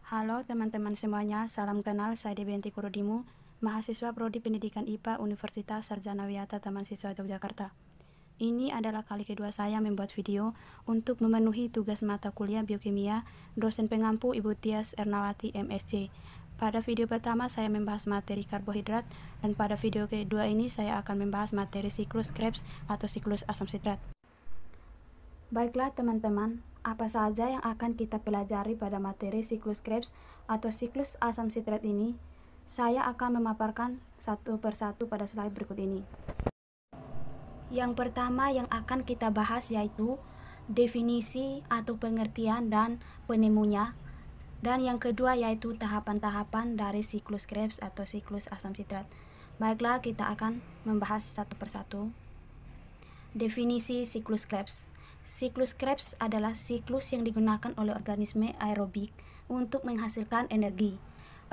Halo teman-teman semuanya, salam kenal, saya Debianti Kurodimu, mahasiswa Prodi Pendidikan IPA Universitas Sarjana Wiyata Taman Siswa Yogyakarta. Ini adalah kali kedua saya membuat video untuk memenuhi tugas mata kuliah biokimia dosen pengampu Ibu Tias Ernawati MSc. Pada video pertama saya membahas materi karbohidrat, dan pada video kedua ini saya akan membahas materi siklus Krebs atau siklus asam sitrat. Baiklah teman-teman, apa saja yang akan kita pelajari pada materi siklus Krebs atau siklus asam sitrat ini? Saya akan memaparkan satu persatu pada slide berikut ini. Yang pertama yang akan kita bahas yaitu definisi atau pengertian dan penemunya. Dan yang kedua yaitu tahapan-tahapan dari siklus Krebs atau siklus asam sitrat. Baiklah, kita akan membahas satu persatu. Definisi siklus Krebs. Siklus Krebs adalah siklus yang digunakan oleh organisme aerobik untuk menghasilkan energi.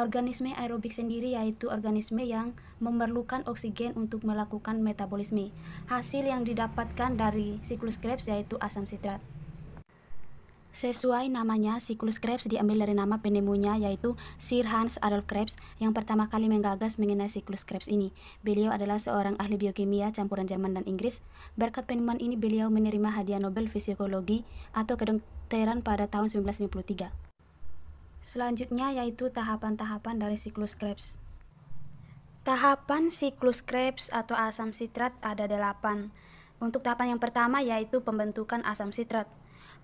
Organisme aerobik sendiri yaitu organisme yang memerlukan oksigen untuk melakukan metabolisme. Hasil yang didapatkan dari siklus Krebs yaitu asam sitrat. Sesuai namanya, siklus Krebs diambil dari nama penemunya yaitu Sir Hans Adolf Krebs yang pertama kali menggagas mengenai siklus Krebs ini. Beliau adalah seorang ahli biokimia campuran Jerman dan Inggris. Berkat penemuan ini beliau menerima hadiah Nobel Fisikologi atau kedokteran pada tahun 1953. Selanjutnya yaitu tahapan-tahapan dari siklus Krebs. Tahapan siklus Krebs atau asam sitrat ada 8. Untuk tahapan yang pertama yaitu pembentukan asam sitrat.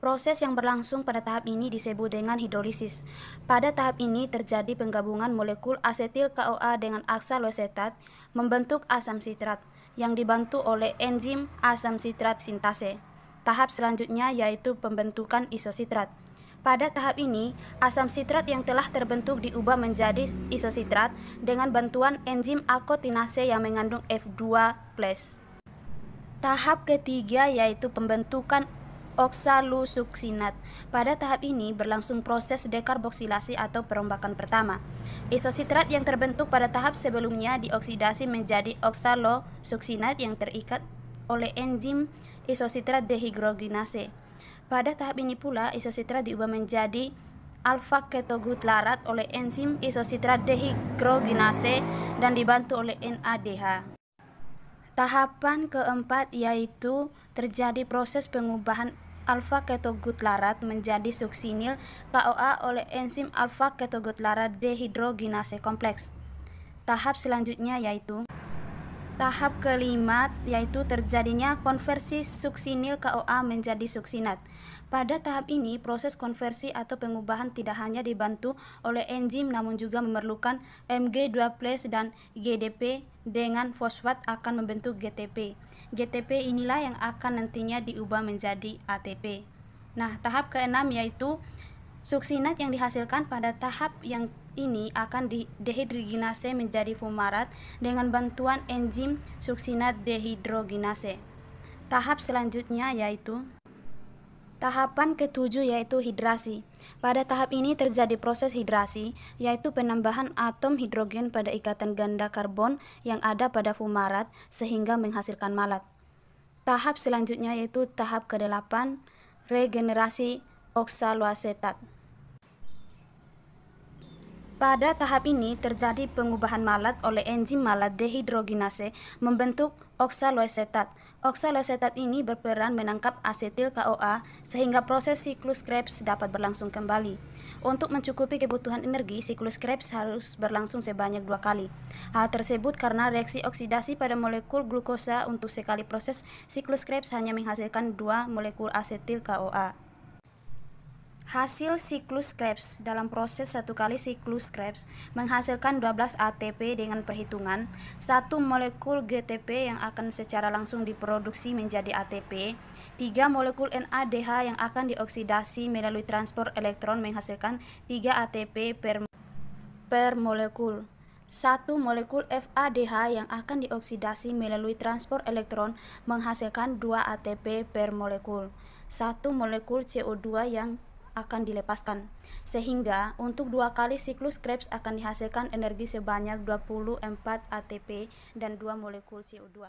Proses yang berlangsung pada tahap ini disebut dengan hidrolisis. Pada tahap ini terjadi penggabungan molekul asetil CoA dengan oksaloasetat membentuk asam sitrat yang dibantu oleh enzim asam sitrat sintase. Tahap selanjutnya yaitu pembentukan isositrat. Pada tahap ini, asam sitrat yang telah terbentuk diubah menjadi isositrat dengan bantuan enzim akotinase yang mengandung F2+. Tahap ketiga yaitu pembentukan oksalusuksinat. Pada tahap ini berlangsung proses dekarboksilasi atau perombakan pertama. Isositrat yang terbentuk pada tahap sebelumnya dioksidasi menjadi oksalosuksinat yang terikat oleh enzim isositrat dehidrogenase. Pada tahap ini pula isositrat diubah menjadi alfa ketogutlarat oleh enzim isositrat dehidrogenase dan dibantu oleh NADH. Tahapan keempat yaitu terjadi proses pengubahan alfa ketogutlarat menjadi suksinil CoA oleh enzim alfa ketogutlarat dehidrogenase kompleks. Tahap selanjutnya yaitu tahap kelima yaitu terjadinya konversi suksinil CoA menjadi suksinat. Pada tahap ini proses konversi atau pengubahan tidak hanya dibantu oleh enzim namun juga memerlukan Mg2+ dan GDP dengan fosfat akan membentuk GTP. GTP inilah yang akan nantinya diubah menjadi ATP. Nah, tahap keenam yaitu suksinat yang dihasilkan pada tahap yang ini akan dehidrogenase menjadi fumarat dengan bantuan enzim suksinat dehidrogenase. Tahap selanjutnya yaitu tahapan ketujuh yaitu hidrasi. Pada tahap ini terjadi proses hidrasi, yaitu penambahan atom hidrogen pada ikatan ganda karbon yang ada pada fumarat sehingga menghasilkan malat. Tahap selanjutnya yaitu tahap ke-8, regenerasi oksaloasetat. Pada tahap ini terjadi pengubahan malat oleh enzim malat dehidrogenase membentuk oksaloasetat. Oksaloasetat ini berperan menangkap asetil CoA sehingga proses siklus Krebs dapat berlangsung kembali. Untuk mencukupi kebutuhan energi, siklus Krebs harus berlangsung sebanyak 2 kali. Hal tersebut karena reaksi oksidasi pada molekul glukosa untuk sekali proses siklus Krebs hanya menghasilkan 2 molekul asetil CoA. Hasil siklus Krebs dalam proses satu kali siklus Krebs menghasilkan 12 ATP dengan perhitungan 1 molekul GTP yang akan secara langsung diproduksi menjadi ATP, 3 molekul NADH yang akan dioksidasi melalui transport elektron menghasilkan 3 ATP per molekul. 1 molekul FADH yang akan dioksidasi melalui transport elektron menghasilkan 2 ATP per molekul. 1 molekul CO2 yang akan dilepaskan, sehingga untuk 2 kali siklus Krebs akan dihasilkan energi sebanyak 24 ATP dan 2 molekul CO2.